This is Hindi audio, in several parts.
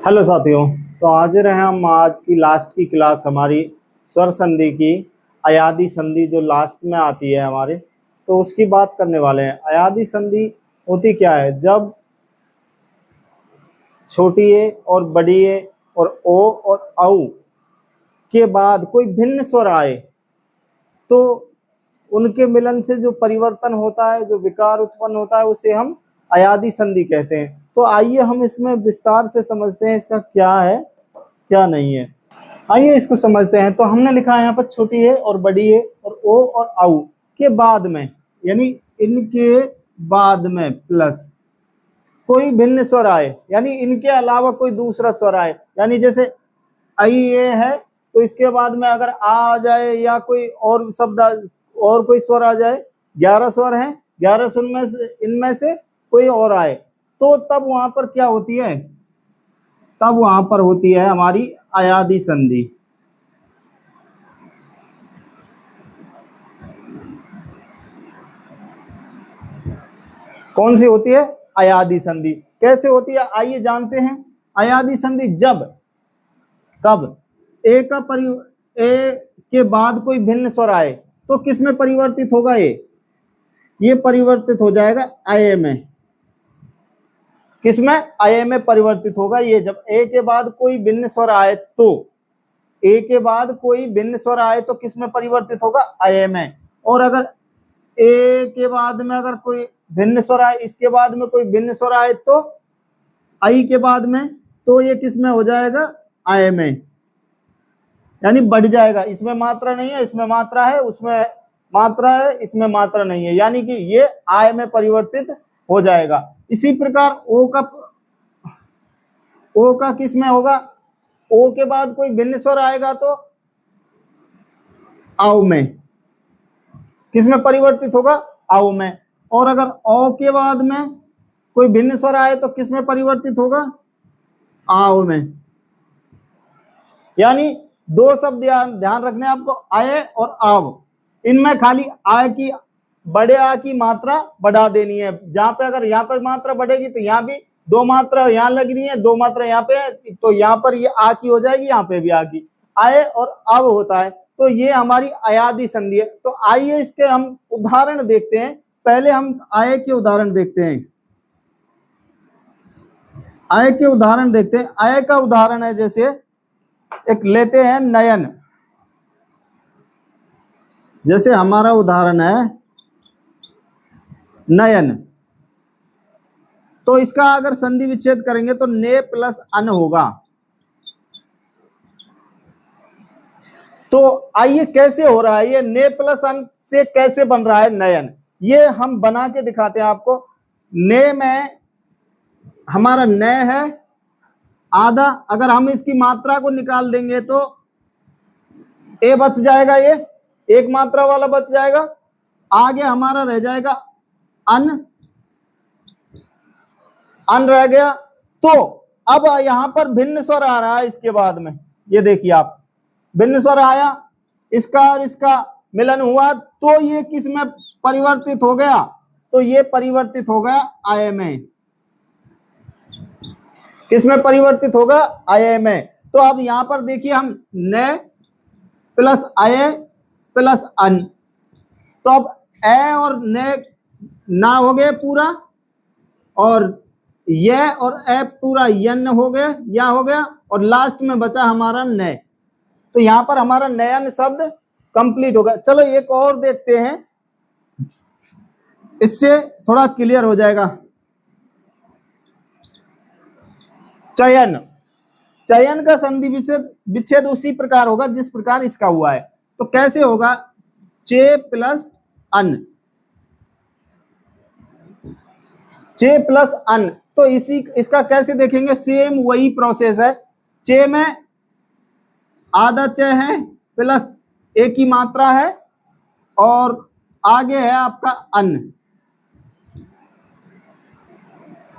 हेलो साथियों। तो हाजिर हैं हम आज की लास्ट की क्लास हमारी स्वर संधि की। अयादी संधि जो लास्ट में आती है हमारे, तो उसकी बात करने वाले हैं। अयादी संधि होती क्या है? जब छोटी ए और बड़ी ए और ओ और औ के बाद कोई भिन्न स्वर आए तो उनके मिलन से जो परिवर्तन होता है, जो विकार उत्पन्न होता है, उसे हम अयादी संधि कहते हैं। तो आइए हम इसमें विस्तार से समझते हैं इसका क्या है क्या नहीं है। आइए इसको समझते हैं। तो हमने लिखा है यहाँ पर छोटी ए और बड़ी ए और ओ और औ के बाद में, यानी इनके बाद में प्लस कोई भिन्न स्वर आए, यानी इनके अलावा कोई दूसरा स्वर आए। यानी जैसे आई ए है तो इसके बाद में अगर आ जाए या कोई और शब्द और कोई स्वर आ जाए, 11 स्वर हैं, 11 स्वर में से इनमें से कोई और आए, तो तब वहां पर क्या होती है? तब वहां पर होती है हमारी अयादी संधि। कौन सी होती है? अयादी संधि। कैसे होती है आइए जानते हैं। अयादी संधि जब कब ए का ए के बाद कोई भिन्न स्वर आए तो किस में परिवर्तित होगा? ये परिवर्तित हो जाएगा आय में। किसमें? आय में परिवर्तित होगा। ये जब ए के बाद कोई भिन्न स्वर आए तो ए के बाद कोई भिन्न स्वर आए तो किस में परिवर्तित होगा? आय में। और अगर ए के बाद में अगर कोई भिन्न स्वर आए, इसके बाद में कोई भिन्न स्वर आए तो आई के बाद में, तो ये किस में हो जाएगा? आय में, यानी बढ़ जाएगा। इसमें मात्रा नहीं है, इसमें मात्रा है, उसमें मात्रा है, इसमें मात्रा नहीं है, यानी कि ये आय में परिवर्तित हो जाएगा। इसी प्रकार ओ का किस में होगा? ओ के बाद कोई भिन्न स्वर आएगा तो आओ में। किस में परिवर्तित होगा? आओ में। और अगर औ के बाद में कोई भिन्न स्वर आए तो किस में परिवर्तित होगा? आओ में। यानी दो शब्द ध्यान रखने आपको, आय और आव। इनमें खाली आय की, बड़े आ की मात्रा बढ़ा देनी है। जहां पे अगर यहाँ पर मात्रा बढ़ेगी तो यहाँ भी दो मात्रा यहाँ लग रही है, दो मात्रा यहाँ पे है, तो यहाँ पर ये आ की हो जाएगी, यहाँ पे भी आ की। आय और आव होता है, तो ये हमारी अयादी संधि है। तो आइए इसके हम उदाहरण देखते हैं। पहले हम आय के उदाहरण देखते हैं। आय के उदाहरण देखते हैं। आय का उदाहरण है, जैसे एक लेते हैं नयन। जैसे हमारा उदाहरण है नयन, तो इसका अगर संधि विच्छेद करेंगे तो ने प्लस अन होगा। तो आइए कैसे हो रहा है ये ने प्लस अन से कैसे बन रहा है नयन, ये हम बना के दिखाते हैं आपको। ने में हमारा न है आधा, अगर हम इसकी मात्रा को निकाल देंगे तो ए बच जाएगा, ये एक मात्रा वाला बच जाएगा। आगे हमारा रह जाएगा अन, अन रह गया। तो अब यहां पर भिन्न स्वर आ रहा है इसके बाद में, ये देखिए आप, भिन्न स्वर आया, इसका और इसका मिलन हुआ तो ये किस में परिवर्तित हो गया? तो ये परिवर्तित हो गया आय में। किस में परिवर्तित होगा? आय में। तो अब यहां पर देखिए, हम न प्लस आय प्लस अन, तो अब ए और न ना हो गए पूरा, और ये और ए पूरा यन हो गया, या हो गया, और लास्ट में बचा हमारा न। तो यहां पर हमारा नयन शब्द कंप्लीट होगा। चलो एक और देखते हैं, इससे थोड़ा क्लियर हो जाएगा। चयन, चयन का संधि विच्छेद उसी प्रकार होगा जिस प्रकार इसका हुआ है। तो कैसे होगा? चे प्लस अन, चे प्लस अन। तो इसका कैसे देखेंगे? सेम वही प्रोसेस है। चे में आधा चे है प्लस एक ही मात्रा है, और आगे है आपका अन,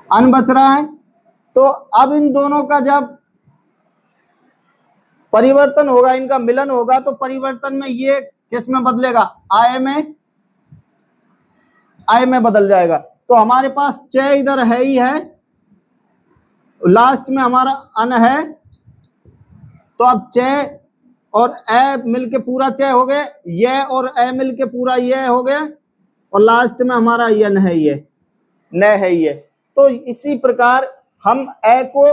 अन बच रहा है। तो अब इन दोनों का जब परिवर्तन होगा, इनका मिलन होगा, तो परिवर्तन में ये किस में बदलेगा? आय में, आय में बदल जाएगा। तो हमारे पास चे इधर है ही है, लास्ट में हमारा अन है, तो अब च और ए मिलके पूरा च हो गए, ये और ए मिलके पूरा ये हो गया, और लास्ट में हमारा यन है, ये न है ये। तो इसी प्रकार हम ए को,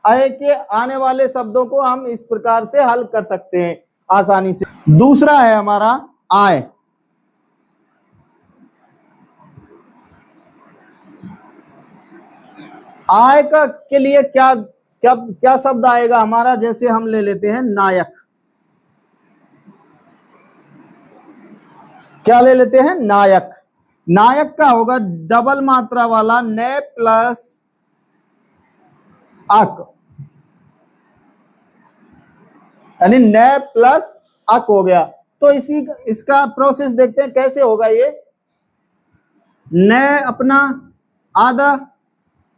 ए के आने वाले शब्दों को हम इस प्रकार से हल कर सकते हैं आसानी से। दूसरा है हमारा आय। आय का के लिए क्या क्या क्या शब्द आएगा हमारा, जैसे हम ले लेते हैं नायक। क्या ले लेते हैं? नायक। नायक का होगा डबल मात्रा वाला ने प्लस अक, यानी ने प्लस अक हो गया। तो इसका प्रोसेस देखते हैं कैसे होगा ये। ने अपना आधा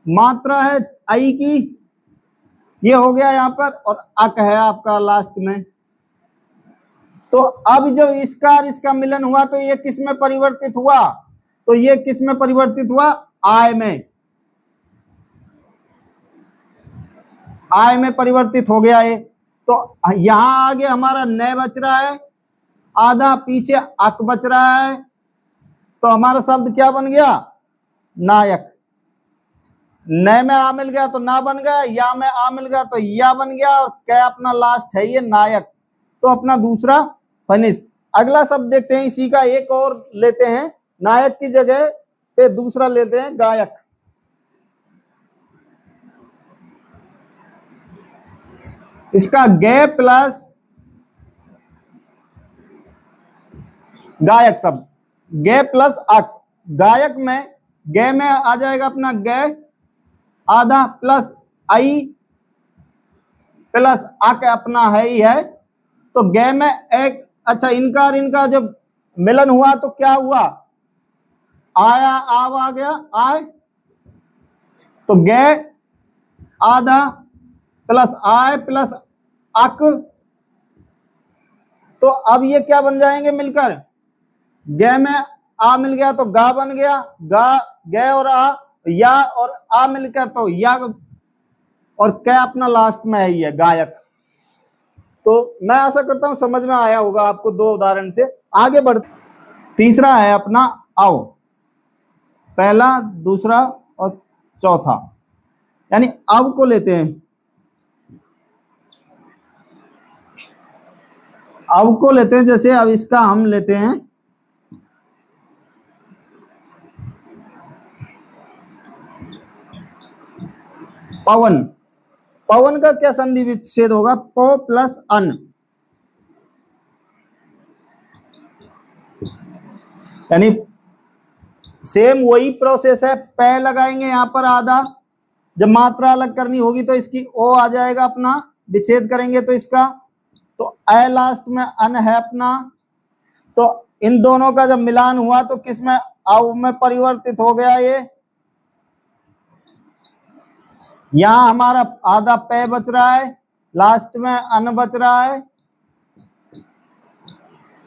मात्रा है आई की, ये हो गया यहां पर, और अक है आपका लास्ट में। तो अब जब इसका और इसका मिलन हुआ तो ये किस में परिवर्तित हुआ? तो ये किस में परिवर्तित हुआ? आय में। आय में परिवर्तित हो गया ये। तो यहां आगे हमारा न बच रहा है आधा, पीछे अक बच रहा है, तो हमारा शब्द क्या बन गया? नायक। न में आ मिल गया तो ना बन गया, या में आ मिल गया तो या बन गया, और क्या अपना लास्ट है ये नायक। तो अपना दूसरा फिनिश। अगला शब्द देखते हैं, इसी का एक और लेते हैं, नायक की जगह पे दूसरा लेते हैं गायक। इसका गे प्लस गायक शब्द, गे प्लस अक। गायक में गे में आ जाएगा अपना गे आधा प्लस आई प्लस अक अपना है ही है, तो गे में एक। अच्छा, इनका और इनका जब मिलन हुआ तो क्या हुआ? आया आव आ गया आय, तो गे आधा प्लस आय प्लस अक। तो अब ये क्या बन जाएंगे मिलकर? गे में आ मिल गया तो गा बन गया, गा गे और आ, या और आ मिलकर तो या, और क्या अपना लास्ट में है ये गायक। तो मैं आशा करता हूं समझ में आया होगा आपको दो उदाहरण से। आगे बढ़, तीसरा है अपना आओ। पहला, दूसरा और चौथा, यानी अब को लेते हैं। अब को लेते हैं, जैसे अब इसका हम लेते हैं पवन। पवन का क्या संधि विच्छेद होगा? पो प्लस अन, यानी सेम वही प्रोसेस है। पै लगाएंगे यहां पर आधा, जब मात्रा अलग करनी होगी तो इसकी ओ आ जाएगा अपना, विच्छेद करेंगे तो इसका, तो ए लास्ट में अन है अपना। तो इन दोनों का जब मिलान हुआ तो किस में? आव में परिवर्तित हो गया ये। यहां हमारा आधा पे बच रहा है, लास्ट में अन बच रहा है।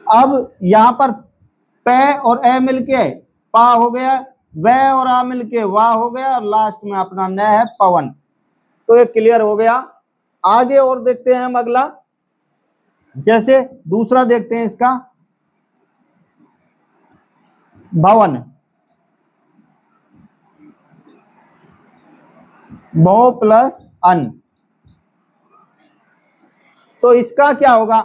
अब यहां पर पे और ए मिलके पा हो गया, वे और आ मिलके वाह हो गया, और लास्ट में अपना न है पवन। तो ये क्लियर हो गया। आगे और देखते हैं हम अगला, जैसे दूसरा देखते हैं इसका भवन। भो प्लस अन, तो इसका क्या होगा?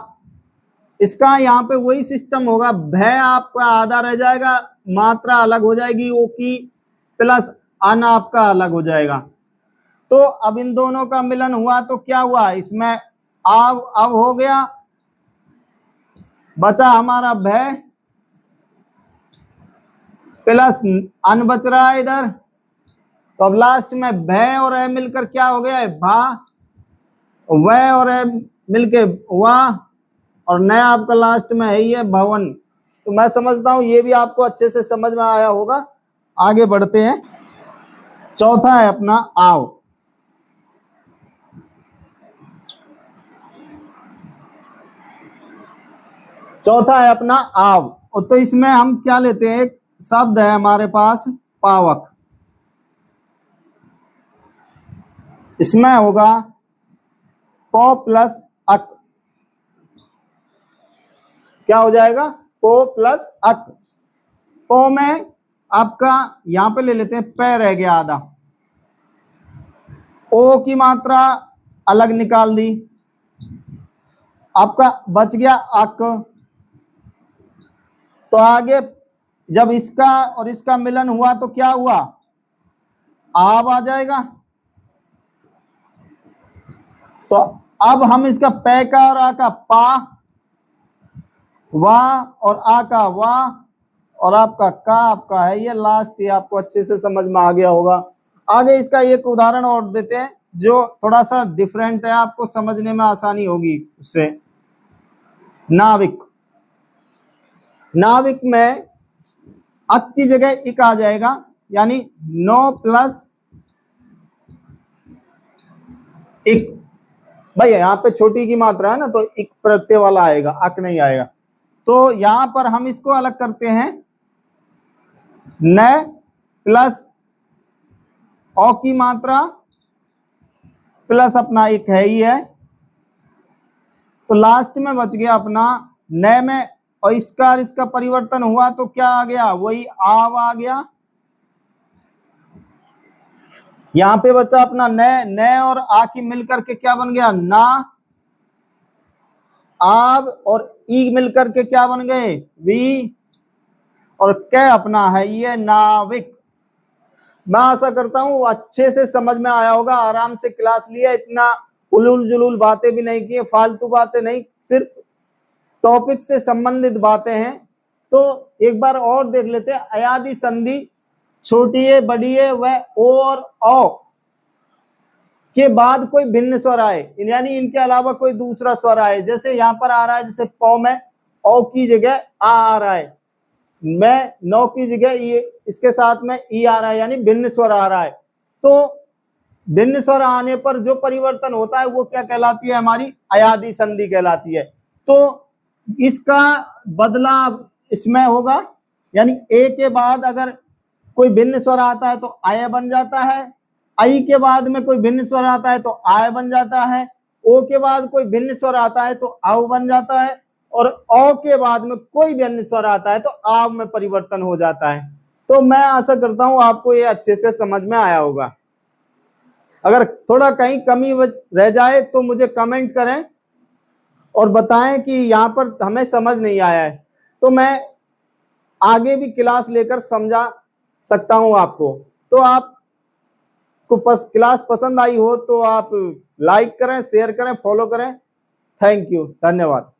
इसका यहाँ पे वही सिस्टम होगा, भय आपका आधा रह जाएगा, मात्रा अलग हो जाएगी ओ की, प्लस अन आपका अलग हो जाएगा। तो अब इन दोनों का मिलन हुआ तो क्या हुआ? इसमें आव अब हो गया, बचा हमारा भय प्लस अन बच रहा है इधर। तो अब लास्ट में भय और ए मिलकर क्या हो गया है? भा, वह और ए मिलके वाह, और नया आपका लास्ट में है ही है भवन। तो मैं समझता हूं ये भी आपको अच्छे से समझ में आया होगा। आगे बढ़ते हैं, चौथा है अपना आओ। चौथा है अपना आव। तो इसमें हम क्या लेते हैं? एक शब्द है हमारे पास पावक। इसमें होगा को प्लस अक। क्या हो जाएगा? को प्लस अक। को में आपका यहां पे ले लेते हैं, पे रह गया आधा, ओ की मात्रा अलग निकाल दी, आपका बच गया अक। तो आगे जब इसका और इसका मिलन हुआ तो क्या हुआ? आव आ जाएगा। तो अब हम इसका पे का और आ का पा, वाह और आ का वाह, और आपका का आपका है ये लास्ट। ये आपको अच्छे से समझ में आ गया होगा। आगे इसका एक उदाहरण और देते हैं जो थोड़ा सा डिफरेंट है, आपको समझने में आसानी होगी उससे। नाविक। नाविक में अक की जगह इक आ जाएगा, यानी नो प्लस इक। भाई यहां पे छोटी की मात्रा है ना, तो इक प्रत्यय वाला आएगा, अक नहीं आएगा। तो यहां पर हम इसको अलग करते हैं, न प्लस औ की मात्रा प्लस अपना एक है ही है, तो लास्ट में बच गया अपना न में, और इसका परिवर्तन हुआ तो क्या आ गया? वही आव आ गया। यहां पे बचा अपना न और आ की मिलकर के क्या बन गया? ना। आव और ई मिलकर के क्या बन गए? वी। और कै अपना है ये नाविक। मैं आशा करता हूं अच्छे से समझ में आया होगा, आराम से क्लास लिया, इतना उलूल जुलूल बातें भी नहीं की, फालतू बातें नहीं, सिर्फ टॉपिक से संबंधित बातें हैं। तो एक बार और देख लेते हैं। अयादी संधि, छोटी है बड़ी है, वह ओ और औ के बाद कोई भिन्न स्वर आए, यानी इनके अलावा कोई दूसरा स्वर आए। जैसे यहां पर आ रहा है, जैसे पौ में औ की जगह आ रहा है, मैं नौ की जगह ये, इसके साथ में ई आ रहा है, यानी भिन्न स्वर आ रहा है। तो भिन्न स्वर आने पर जो परिवर्तन होता है वो क्या कहलाती है? हमारी अयादी संधि कहलाती है। तो इसका बदलाव इसमें होगा, यानी ए के बाद अगर कोई भिन्न स्वर आता है तो आय बन जाता है, आई के बाद में कोई भिन्न स्वर आता है तो आय बन जाता है, ओ के बाद कोई भिन्न स्वर आता है तो आव बन जाता है, और औ के बाद में कोई भिन्न स्वर आता है तो आव में परिवर्तन हो जाता है। तो मैं आशा करता हूं आपको ये अच्छे से समझ में आया होगा। अगर थोड़ा कहीं कमी रह जाए तो मुझे कमेंट करें और बताएं कि यहाँ पर हमें समझ नहीं आया है, तो मैं आगे भी क्लास लेकर समझा सकता हूं आपको। तो आपको क्लास पसंद आई हो तो आप लाइक करें, शेयर करें, फॉलो करें। थैंक यू, धन्यवाद।